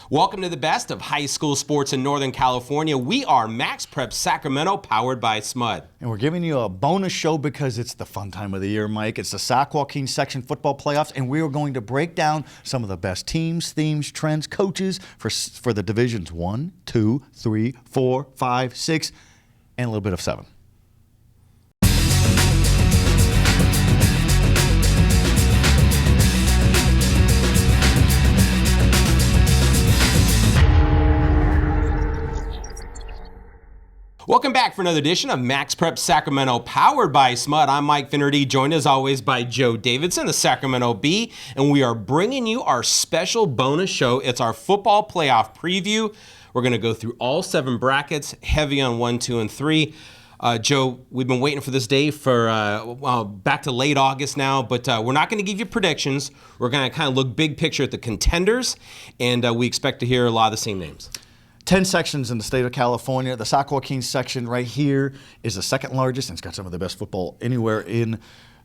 Welcome to the best of high school sports in Northern California. We are Max Prep Sacramento, powered by SMUD. And we're giving you a bonus show because it's the fun time of the year, Mike. It's the Sac Joaquin Section Football Playoffs, and we are going to break down some of the best teams, themes, trends, coaches for the divisions 1, 2, 3, 4, 5, 6, and a little bit of 7. Welcome back for another edition of Max Prep Sacramento, powered by SMUD. I'm Mike Finnerty, joined as always by Joe Davidson, the Sacramento Bee, and we are bringing you our special bonus show. It's our football playoff preview. We're going to go through all 7 brackets, heavy on 1, 2, and 3. Joe, we've been waiting for this day for back to late August now, but we're not going to give you predictions. We're going to kind of look big picture at the contenders, and we expect to hear a lot of the same names. 10 sections in the state of California. The Sac Joaquin section right here is the second largest, and it's got some of the best football anywhere in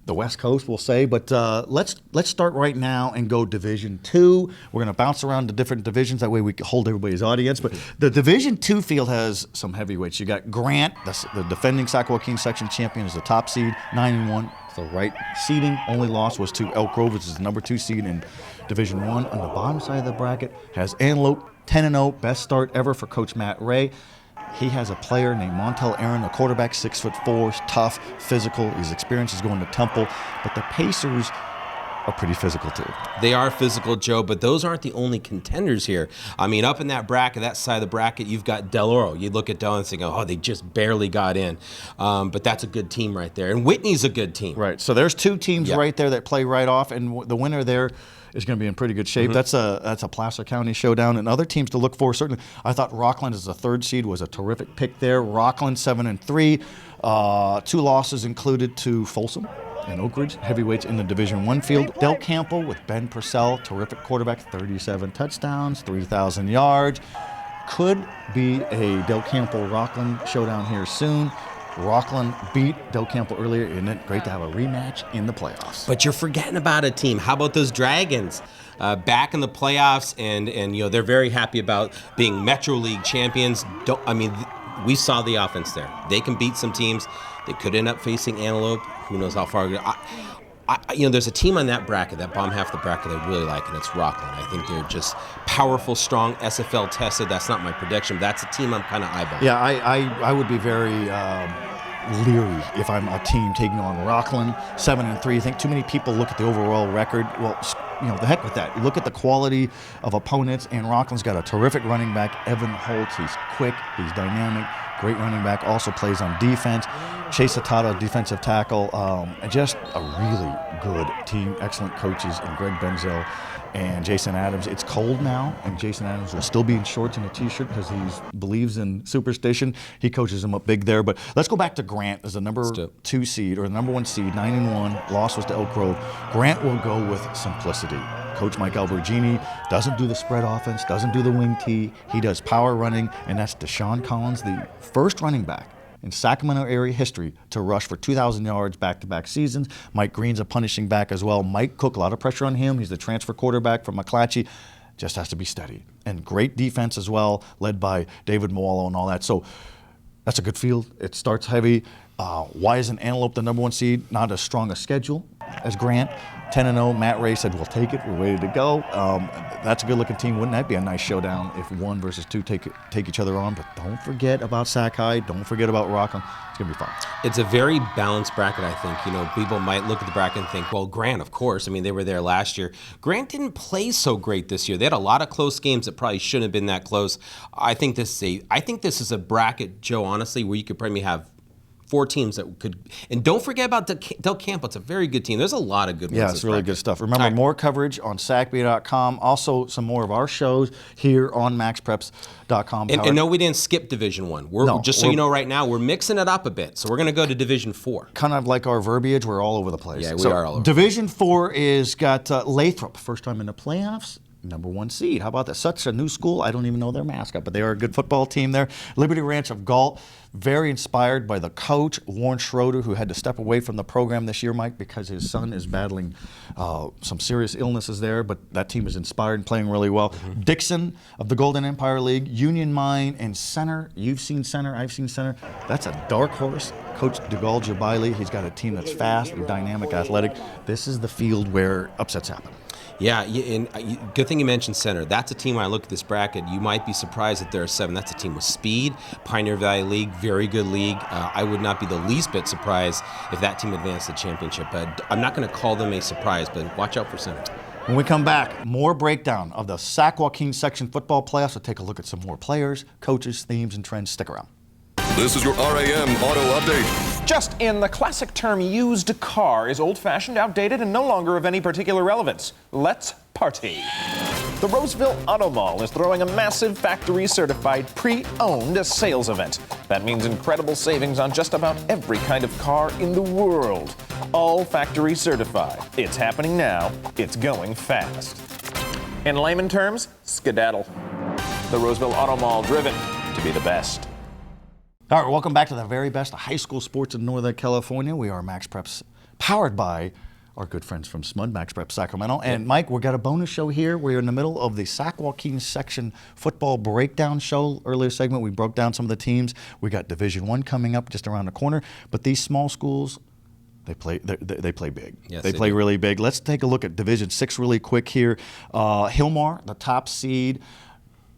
the West Coast, we'll say. But let's start right now and go Division 2. We're going to bounce around the different divisions. That way we can hold everybody's audience. But the Division 2 field has some heavyweights. You got Grant, the defending Sac Joaquin section champion, is the top seed, 9-1. The right seeding. Only loss was to Elk Grove, which is the number 2 seed in Division 1. On the bottom side of the bracket has Antelope, 10-0, best start ever for Coach Matt Ray. He has a player named Montel Aaron, a quarterback, 6'4", tough, physical. His experience is going to Temple, but the Pacers are pretty physical too. They are physical, Joe, but those aren't the only contenders here. I mean, up in that bracket, that side of the bracket, you've got Del Oro. You look at Del and think, oh, they just barely got in. But that's a good team right there. And Whitney's a good team. Right. So there's 2 teams right there that play right off, and the winner there is going to be in pretty good shape. Mm-hmm. That's a Placer County showdown, and other teams to look for. Certainly, I thought Rockland as the 3rd seed was a terrific pick there. Rockland 7-3, 2 losses included to Folsom and Oak Ridge, heavyweights in the Division 1 field. Del Campo with Ben Purcell, terrific quarterback, 37 touchdowns, 3,000 yards. Could be a Del Campo Rockland showdown here soon. Rockland beat Del Campo earlier, isn't it great to have a rematch in the playoffs? But you're forgetting about a team. How about those Dragons? Back in the playoffs, and you know they're very happy about being Metro League champions. We saw the offense there. They can beat some teams. They could end up facing Antelope. Who knows how far? There's a team on that bracket, that bottom half of the bracket, I really like, and it's Rockland. I think they're just powerful, strong, SFL tested. That's not my prediction, but that's a team I'm kind of eyeballing. Yeah, I would be very leery if I'm a team taking on Rockland, 7-3. I think too many people look at the overall record. Well, the heck with that. You look at the quality of opponents, and Rockland's got a terrific running back, Evan Holtz. He's quick, he's dynamic, great running back, also plays on defense. Chase Atata, defensive tackle, and just a really good team, excellent coaches, and Greg Benzel and Jason Adams. It's cold now, and Jason Adams will still be in shorts and a T-shirt because he believes in superstition. He coaches them up big there. But let's go back to Grant as the number 2 seed, or the number 1 seed, 9-1. Loss was to Elk Grove. Grant will go with simplicity. Coach Mike Albergini doesn't do the spread offense, doesn't do the wing tee. He does power running, and that's Deshaun Collins, the first running back in Sacramento area history to rush for 2,000 yards back-to-back seasons. Mike Green's a punishing back as well. Mike Cook, a lot of pressure on him. He's the transfer quarterback from McClatchy. Just has to be steady. And great defense as well, led by David Moalo and all that. So that's a good field. It starts heavy. Why isn't Antelope the number 1 seed? Not as strong a schedule as Grant. 10-0. Matt Ray said, we'll take it. We're ready to go. That's a good-looking team. Wouldn't that be a nice showdown if 1 versus 2 take each other on? But don't forget about Sac High. Don't forget about Rockland. It's going to be fun. It's a very balanced bracket, I think. People might look at the bracket and think, well, Grant, of course. I mean, they were there last year. Grant didn't play so great this year. They had a lot of close games that probably shouldn't have been that close. I think this is a bracket, Joe, honestly, where you could probably have 4 teams that could, and don't forget about Del Campo. It's a very good team. There's a lot of good ones. Yeah, it's really good stuff. Remember, more coverage on SacBee.com. Also, some more of our shows here on MaxPreps.com. And no, we didn't skip Division 1. Just so you know right now, we're mixing it up a bit. So we're going to go to Division 4. Kind of like our verbiage, we're all over the place. Yeah, we are all over. Division 4 is got Lathrop, first time in the playoffs. #1 seed. How about that? Such a new school. I don't even know their mascot, but they are a good football team there. Liberty Ranch of Galt, very inspired by the coach, Warren Schroeder, who had to step away from the program this year, Mike, because his son is battling some serious illnesses there, but that team is inspired and playing really well. Dixon of the Golden Empire League, Union Mine, and Center. You've seen Center. I've seen Center. That's a dark horse. Coach DeGaulle Jabaili, he's got a team that's fast, dynamic, athletic. This is the field where upsets happen. Yeah, and good thing you mentioned Center. That's a team, when I look at this bracket, you might be surprised that there are 7. That's a team with speed. Pioneer Valley League, very good league. I would not be the least bit surprised if that team advanced the championship. But I'm not going to call them a surprise, but watch out for Center. When we come back, more breakdown of the Sac Joaquin Section Football Playoffs. We'll take a look at some more players, coaches, themes, and trends. Stick around. This is your RAM Auto Update. Just in, the classic term used car is old-fashioned, outdated, and no longer of any particular relevance. Let's party. The Roseville Auto Mall is throwing a massive factory-certified pre-owned sales event. That means incredible savings on just about every kind of car in the world. All factory certified. It's happening now. It's going fast. In layman terms, skedaddle. The Roseville Auto Mall, driven to be the best. All right, welcome back to the very best of high school sports in Northern California. We are Max Preps, powered by our good friends from SMUD, Max Prep Sacramento. And Mike, we've got a bonus show here. We're in the middle of the Sac Joaquin Section Football Breakdown Show. Earlier segment, we broke down some of the teams. We got Division I coming up just around the corner. But these small schools, they play big. Yes, they play do. really big. Let's take a look at Division VI really quick here. Hillmar, the top seed.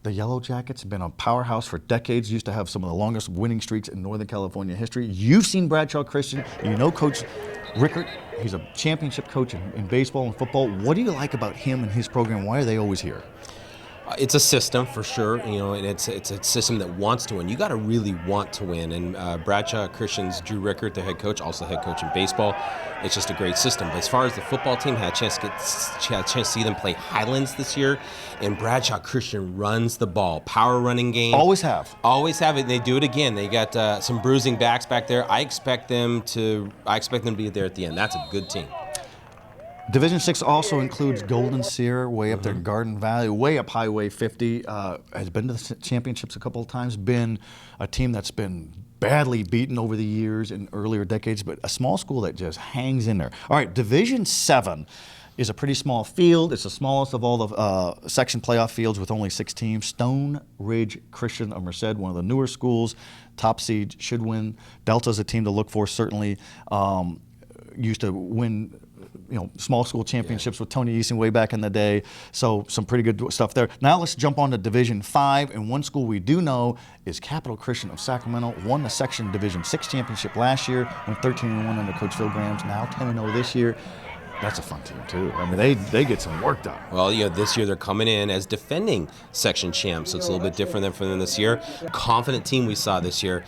The Yellow Jackets have been a powerhouse for decades, used to have some of the longest winning streaks in Northern California history. You've seen Bradshaw Christian. You know Coach Rickert. He's a championship coach in baseball and football. What do you like about him and his program? Why are they always here? It's a system for sure, and it's a system that wants to win. You got to really want to win. And Bradshaw Christian's Drew Rickert, the head coach, also head coach in baseball. It's just a great system. But as far as the football team, had a chance to see them play Highlands this year, and Bradshaw Christian runs the ball, power running game. Always have it. And they do it again. They got some bruising backs back there. I expect them to be there at the end. That's a good team. Division VI also includes Golden Sierra, way up there in Garden Valley, way up Highway 50. Has been to the championships a couple of times. Been a team that's been badly beaten over the years in earlier decades, but a small school that just hangs in there. All right, Division VII is a pretty small field. It's the smallest of all the section playoff fields with only 6 teams. Stone Ridge Christian of Merced, one of the newer schools, top seed, should win. Delta's a team to look for, certainly. Used to win small school championships with Tony Easton way back in the day. So some pretty good stuff there. Now let's jump on to Division V. And one school we do know is Capital Christian of Sacramento. Won the section Division VI championship last year. Went 13-1 under Coach Phil Grams. Now 10-0 this year. That's a fun team too. I mean, they get some work done. Well, this year they're coming in as defending section champs, so it's a little bit different than for them this year. Confident team we saw this year.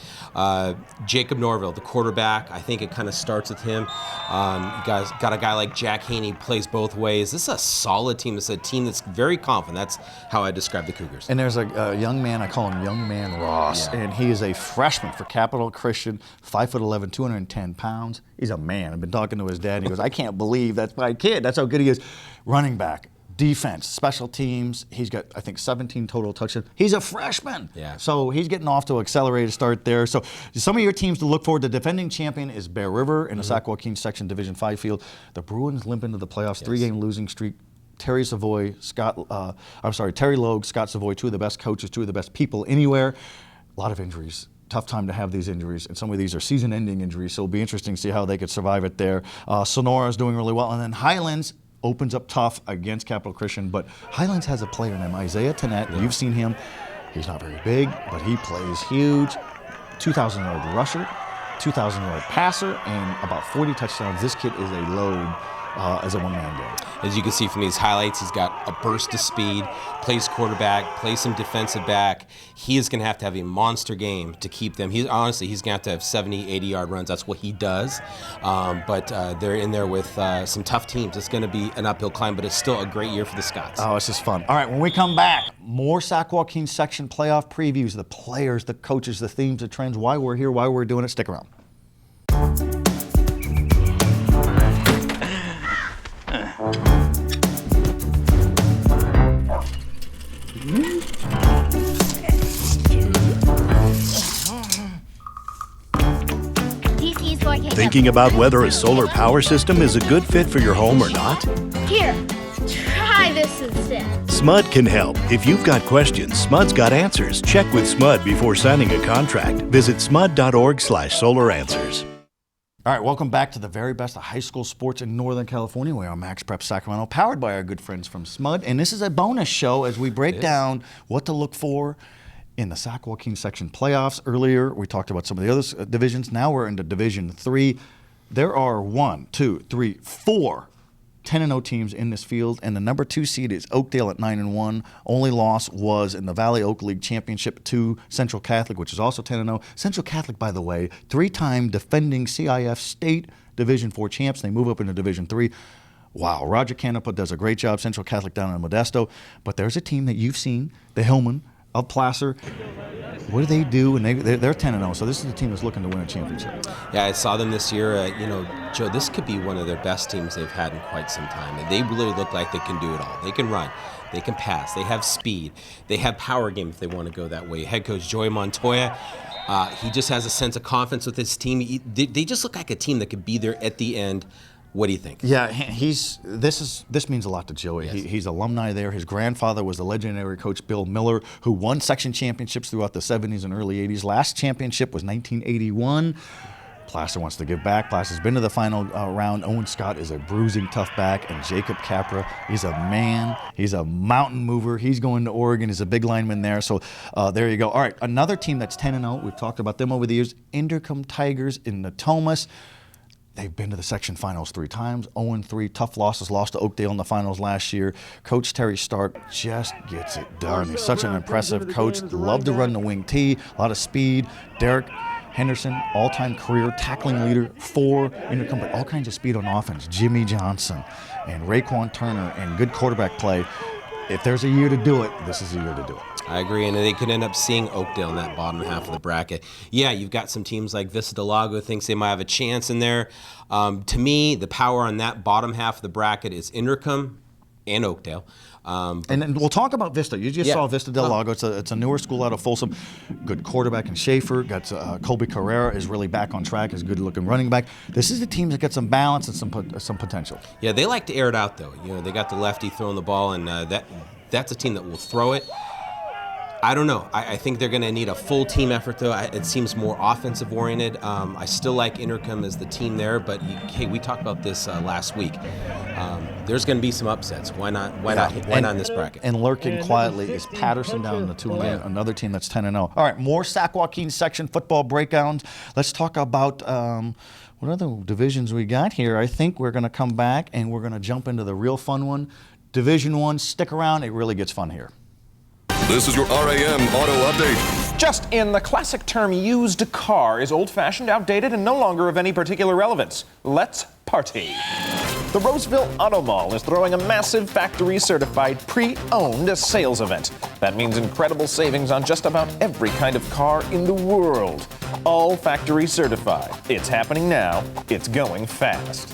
Jacob Norville, the quarterback. I think it kind of starts with him. You guys got a guy like Jack Haney, plays both ways. This is a solid team. It's a team that's very confident. That's how I describe the Cougars. And there's a young man, I call him Young Man Ross, and he is a freshman for Capital Christian, 5'11", 210 pounds. He's a man. I've been talking to his dad, and he goes, I can't believe that's my kid. That's how good he is. Running back, defense, special teams. He's got, I think, 17 total touchdowns. He's a freshman. Yeah. So he's getting off to an accelerated start there. So some of your teams to look forward to. Defending champion is Bear River in the Sac Joaquin Section Division V field. The Bruins limp into the playoffs, 3-game losing streak. Terry Logue, Scott Savoy, 2 of the best coaches, 2 of the best people anywhere. A lot of injuries. Tough time to have these injuries, and some of these are season-ending injuries, so it'll be interesting to see how they could survive it there. Sonora's doing really well, and then Highlands opens up tough against Capital Christian, but Highlands has a player named Isaiah Tennant. You've seen him. He's not very big, but he plays huge. 2,000-yard rusher, 2,000-yard passer, and about 40 touchdowns. This kid is a load as a one-man game. As you can see from these highlights, he's got a burst of speed, plays quarterback, plays some defensive back. He is going to have a monster game to keep them. He's going to have 70, 80-yard runs. That's what he does. But they're in there with some tough teams. It's going to be an uphill climb, but it's still a great year for the Scots. Oh, it's just fun. All right, when we come back, more Sac Joaquin Section playoff previews, the players, the coaches, the themes, the trends, why we're here, why we're doing it. Stick around. Thinking about whether a solar power system is a good fit for your home or not? Here, try this instead. SMUD can help. If you've got questions, SMUD's got answers. Check with SMUD before signing a contract. Visit smud.org/solaranswers. All right, welcome back to the very best of high school sports in Northern California. We are Max Prep Sacramento, powered by our good friends from SMUD. And this is a bonus show as we break down what to look for in the Sac Joaquin section playoffs. Earlier, we talked about some of the other divisions. Now we're into Division 3. There are 4 10-0 teams in this field, and the number 2 seed is Oakdale at 9-1. Only loss was in the Valley Oak League Championship to Central Catholic, which is also 10-0. Central Catholic, by the way, 3-time defending CIF State Division 4 champs. They move up into Division 3. Wow, Roger Canepa does a great job. Central Catholic down in Modesto. But there's a team that you've seen, the Hillman of Placer. What do they do? And they're 10-0, so this is a team that's looking to win a championship. Yeah, I saw them this year. Joe, this could be one of their best teams they've had in quite some time. And they really look like they can do it all. They can run. They can pass. They have speed. They have power game if they want to go that way. Head coach Joey Montoya, he just has a sense of confidence with his team. They just look like a team that could be there at the end. What do you think? Yeah, this means a lot to Joey. Yes. He's alumni there. His grandfather was the legendary coach Bill Miller, who won section championships throughout the 70s and early 80s. Last championship was 1981. Placer wants to give back. Placer's been to the final round. Owen Scott is a bruising tough back, and Jacob Capra, he's a man. He's a mountain mover. He's going to Oregon. He's a big lineman there. So there you go. All right, another team that's 10-0. We've talked about them over the years. Inderkum Tigers in Natomas. They've been to the section finals 3 times, 0-3, tough losses, lost to Oakdale in the finals last year. Coach Terry Stark just gets it done. He's such an impressive coach. Love to run the wing tee, a lot of speed. Derek Henderson, all-time career tackling leader for Inderkum, but all kinds of speed on offense. Jimmy Johnson and Raekwon Turner and good quarterback play. If there's a year to do it, this is the year to do it. I agree, and they could end up seeing Oakdale in that bottom half of the bracket. Yeah, you've got some teams like Vista Del Lago thinks they might have a chance in there. To me, the power on that bottom half of the bracket is Inderkum and Oakdale. And then we'll talk about Vista. You just saw Vista Del Lago. It's a newer school out of Folsom. Good quarterback in Schaefer. Got Colby Carrera is really back on track. Is good-looking running back. This is a team that got some balance and some potential. Yeah, they like to air it out, though. They got the lefty throwing the ball, and that's a team that will throw it. I don't know. I think they're going to need a full team effort, though. It seems more offensive-oriented. I still like Inderkum as the team there, but hey, we talked about this last week. There's going to be some upsets. Why not? Why not in this bracket? And lurking quietly is Patterson down in the 2 again, another team that's 10-0. All right, more Sac Joaquin section football breakdowns. Let's talk about what other divisions we got here. I think we're going to come back and we're going to jump into the real fun one. Division 1, stick around. It really gets fun here. This is your RAM Auto Update. Just in, the classic term used car is old-fashioned, outdated, and no longer of any particular relevance. Let's party. The Roseville Auto Mall is throwing a massive factory-certified pre-owned sales event. That means incredible savings on just about every kind of car in the world. All factory certified. It's happening now. It's going fast.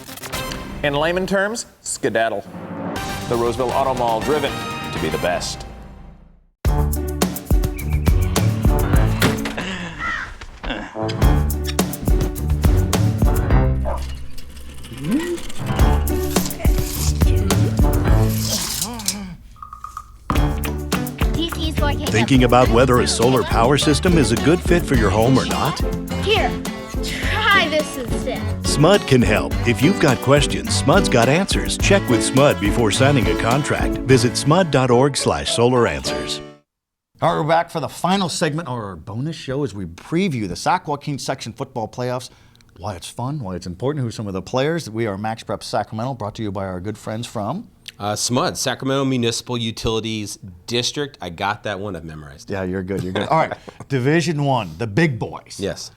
In layman terms, skedaddle. The Roseville Auto Mall, driven to be the best. Thinking about whether a solar power system is a good fit for your home or not? Here, try this instead. SMUD can help. If you've got questions, SMUD's got answers. Check with SMUD before signing a contract. Visit smud.org/solaranswers. All right, we're back for the final segment of our bonus show as we preview the Sac Joaquin section football playoffs. Why it's fun, why it's important, who are some of the players. We are Max Prep Sacramento, brought to you by our good friends from SMUD, Sacramento Municipal Utilities District. I got that one. I've memorized it. Yeah, you're good. You're good. All right, Division 1, the big boys. Yes.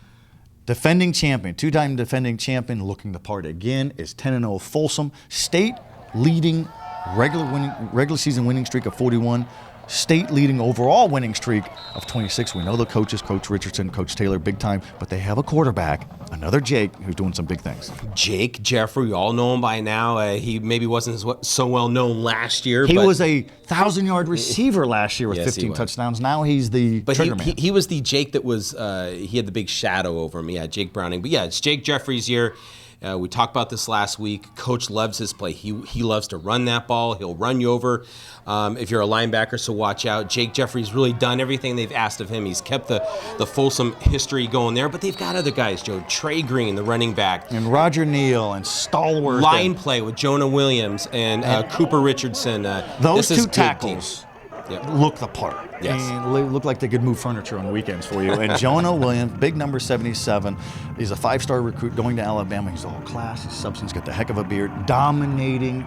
Defending champion, 2-time defending champion, looking the part again, is 10-0 Folsom. State leading regular season winning streak of 41. state leading overall winning streak of 26. We know the coaches, Coach Richardson, Coach Taylor, big time, but they have a quarterback, another Jake, who's doing some big things. Jake Jeffrey, we all know him by now. He maybe wasn't so well known last year. He but was a 1,000-yard receiver last year with Yes, he 15 was. touchdowns. Now he's the But trigger man. he was the Jake that was, he had the big shadow over him. Yeah, Jake Browning. But yeah, it's Jake Jeffrey's year. We talked about this last week. Coach loves his play. He loves to run that ball. He'll run you over if you're a linebacker, so watch out. Jake Jeffrey's really done everything they've asked of him. He's kept the Folsom history going there, but they've got other guys, Joe. Trey Green, the running back. And Roger Neal and Stalwart. Line play with Jonah Williams and Cooper Richardson. Those this is two good tackles team. Yep. look the part. Yes. And they look like they could move furniture on the weekends for you. And Jonah Williams, big number 77. He's a 5-star recruit going to Alabama. He's all class. He's substance. Got the heck of a beard. Dominating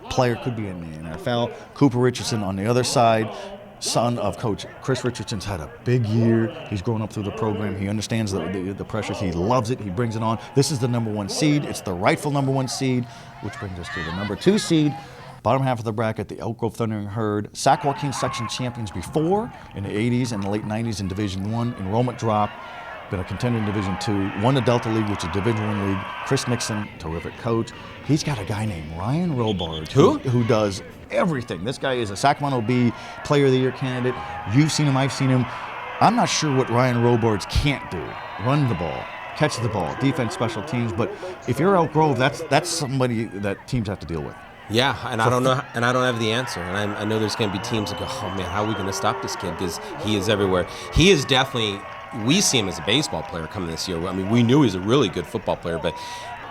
player. Could be in the NFL. Cooper Richardson on the other side. Son of Coach Chris Richardson's had a big year. He's grown up through the program. He understands the pressures. He loves it. He brings it on. This is the number 1 seed. It's the rightful number 1 seed, which brings us to the number 2 seed. Bottom half of the bracket, the Elk Grove Thundering Herd. Sac Joaquin section champions before in the 80s and the late 90s in Division 1. Enrollment drop. Been a contender in Division 2. Won the Delta League, which is Division 1 league. Chris Nixon, terrific coach. He's got a guy named Ryan Robards. Who does everything. This guy is a Sacramento Bee Player of the Year candidate. You've seen him, I've seen him. I'm not sure what Ryan Robards can't do. Run the ball, catch the ball, defense, special teams. But if you're Elk Grove, that's somebody that teams have to deal with. Yeah, and I don't know, and I don't have the answer. And I know there's going to be teams that go, oh man, how are we going to stop this kid? Because he is everywhere. He is definitely. We see him as a baseball player coming this year. I mean, we knew he was a really good football player, but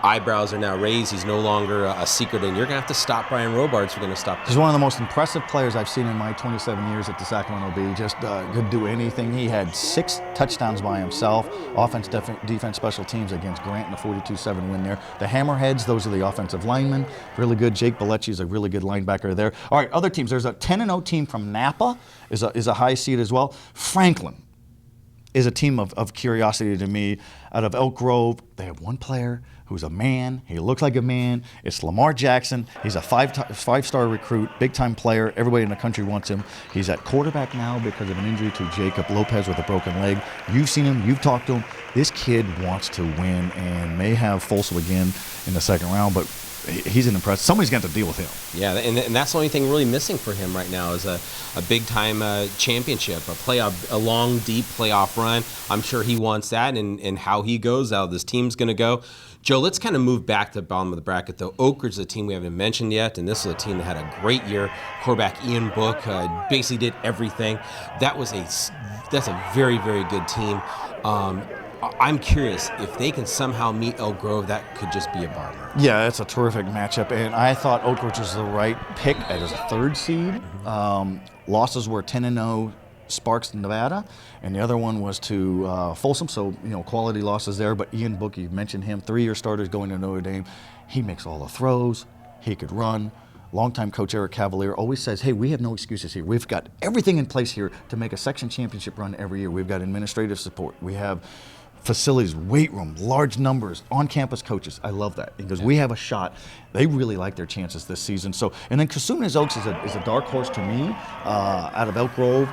eyebrows are now raised. He's no longer a secret, and you're going to have to stop Ryan Robards if you're going to stop him. He's one of the most impressive players I've seen in my 27 years at the Sacramento Bee. Just could do anything. He had 6 touchdowns by himself. Offense, defense, special teams against Grant in the 42-7 win there. The Hammerheads, those are the offensive linemen. Really good. Jake Bellecci is a really good linebacker there. All right, other teams. There's a 10-0 team from Napa, is a high seed as well. Franklin is a team of curiosity to me. Out of Elk Grove, they have one player who's a man. He looks like a man. It's Lamar Jackson. He's a 5-star recruit, big-time player. Everybody in the country wants him. He's at quarterback now because of an injury to Jacob Lopez with a broken leg. You've seen him. You've talked to him. This kid wants to win and may have Folsom again in the second round, but he's an impressive. Somebody's got to deal with him. Yeah, and that's the only thing really missing for him right now is a big-time championship, a long, deep playoff run. I'm sure he wants that, and how he goes, how this team's going to go. Joe, let's kind of move back to the bottom of the bracket, though. Oak Ridge is a team we haven't mentioned yet, and this is a team that had a great year. Quarterback Ian Book basically did everything. That's a very, very good team. I'm curious if they can somehow meet Elk Grove. That could just be a barn. Yeah, it's a terrific matchup, and I thought Oak Ridge was the right pick as a 3rd seed. Losses were 10-0 Sparks, Nevada, and the other one was to Folsom. So quality losses there. But Ian Book, you mentioned him, 3-year starters going to Notre Dame. He makes all the throws. He could run. Longtime coach Eric Cavalier always says, hey, we have no excuses here. We've got everything in place here to make a section championship run every year. We've got administrative support. We have facilities, weight room, large numbers, on-campus coaches. I love that because we have a shot. They really like their chances this season. So, and then Cosumnes Oaks is a dark horse to me out of Elk Grove.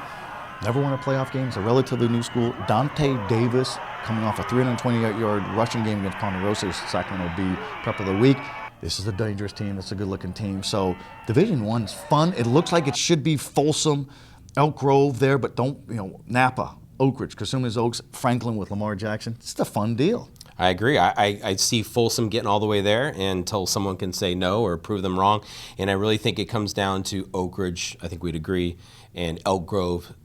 Never won a playoff game. It's a relatively new school. Dante Davis coming off a 328-yard rushing game against Ponderosa, Sacramento Bee Prep of the Week. This is a dangerous team. It's a good-looking team. So Division I is fun. It looks like it should be Folsom, Elk Grove there, but Napa, Oak Ridge, Cosumnes Oaks, Franklin with Lamar Jackson. It's a fun deal. I agree. I see Folsom getting all the way there until someone can say no or prove them wrong. And I really think it comes down to Oak Ridge, I think we'd agree, and Elk Grove.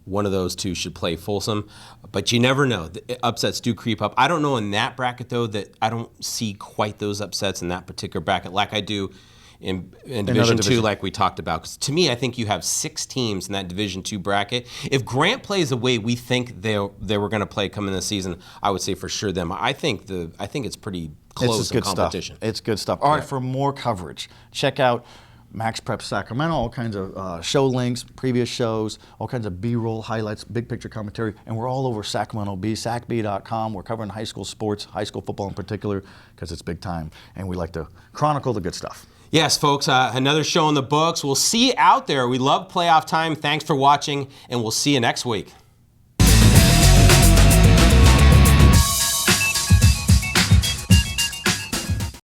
One of those two should play Folsom, but you never know. The upsets do creep up. I don't know in that bracket, though, that I don't see quite those upsets in that particular bracket like I do in Division II, like we talked about. Because to me, I think you have 6 teams in that Division II bracket. If Grant plays the way we think they were going to play coming this season, I would say for sure them. I think it's pretty close in competition. It's good stuff. All right, for more coverage, check out Max Prep Sacramento, all kinds of show links, previous shows, all kinds of B-roll highlights, big picture commentary, and we're all over Sacramento Bee, sacbee.com. We're covering high school sports, high school football in particular, because it's big time, and we like to chronicle the good stuff. Yes, folks, another show in the books. We'll see you out there. We love playoff time. Thanks for watching, and we'll see you next week.